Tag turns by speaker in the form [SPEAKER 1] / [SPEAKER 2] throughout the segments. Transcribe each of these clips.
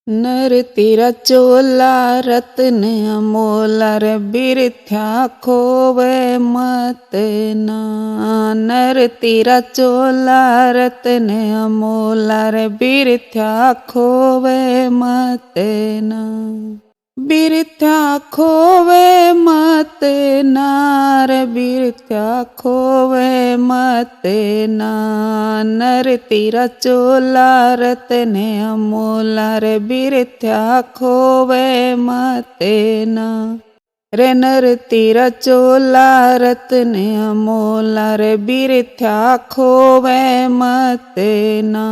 [SPEAKER 1] नर तेरा चोला रत्न अमोला रे बिरथ्या खोवे मत ना। नर तेरा चोला रत्न अमोला रे बिरथ्या खोवे मत ना। बिरथ्या खोवे मत नार बिरथ्या खोवे मत ना। नर तेरा चोला रत्न अमोला रे बिरथ्या खोवे मत ना। रे नर तेरा चोला रत्न अमोला रे बिरथ्या खोवे मत ना।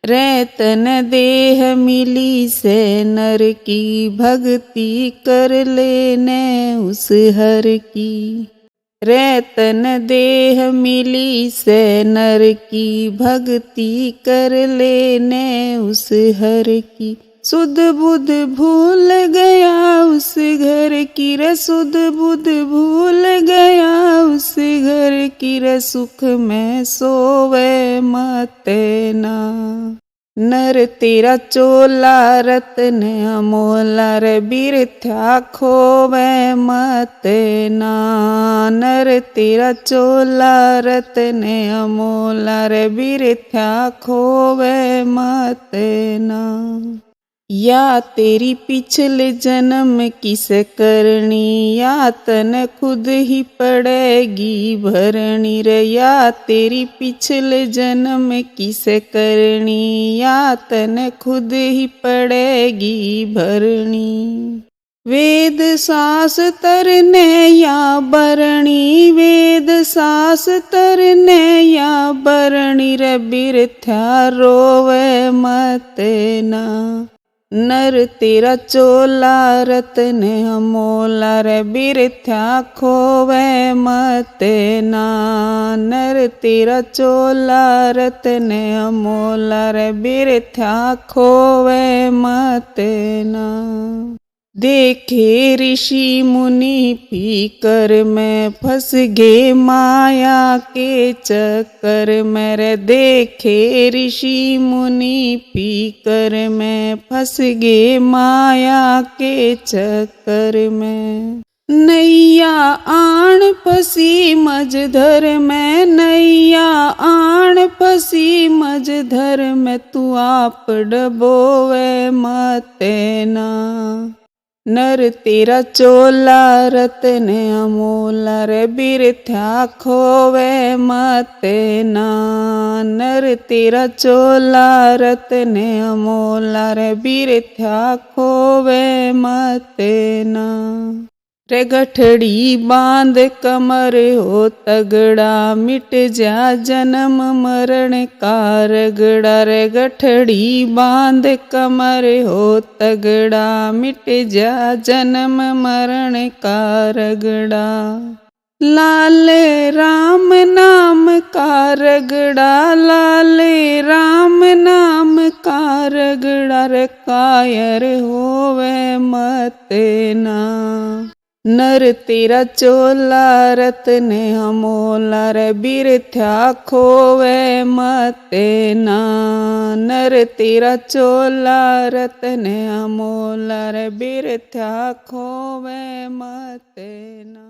[SPEAKER 1] रेतन देह मिली से नर की भक्ति कर लेने उस हर की। रेतन देह मिली से नर की भक्ति कर लेने उस हर की। सुध बुध भूल गया उस घर की रे सुध बुध भूल गया उस घर की रे सुख में सोवे मत ना। नर तेरा चोला रत्न अमोला रे बिरथ्या खोवे मत ना। नर तेरा चोला रत्न अमोला रे बिरथ्या खोवे मत ना। या तेरी पिछले जन्म किस करनी या तन खुद ही पड़ेगी भरनी रे। या तेरी पिछले जन्म किस करनी या तन खुद ही पड़ेगी भरनी। वेद सास तरने या बरणी वेद सास तरने या बरणी रे बिरथ्या रोवे मत ना। नर तेरा चोला रत्न अमोला रे बिरथ्या खोवे मत ना। नर तेरा चोला रत्न अमोला रे बिरथ्या खोवे मत ना। देखे ऋषि मुनि पीकर में फंस गे माया के चक्कर में रे। देखे ऋषि मुनि पीकर में फंस गे माया के चक्कर में। नैया आण फसी मझधर में नैया आण फसी मझधर में तू आप डबोवे मत ना। नर तेरा चोला रत्न अमोला रे बिरथ्या खोवे मत ना। नर तेरा चोला रत्न अमोला रे बिरथ्या खोवे मत ना। रे गठड़ी बांध कमर हो तगड़ा मिट जा जन्म मरण का रगड़ा। रे गठड़ी बांध कमर हो तगड़ा मिट जा जन्म मरण का रगड़ा। लाल राम नाम का रगड़ा लाल राम नाम का रगड़ा रे कायर होवे मत ना। नर तेरा चोला रत्न अमोला रे बिरथ्या खोवे मत ना। नर तेरा चोला रत्न अमोला रे बिरथ्या खोवे मत ना।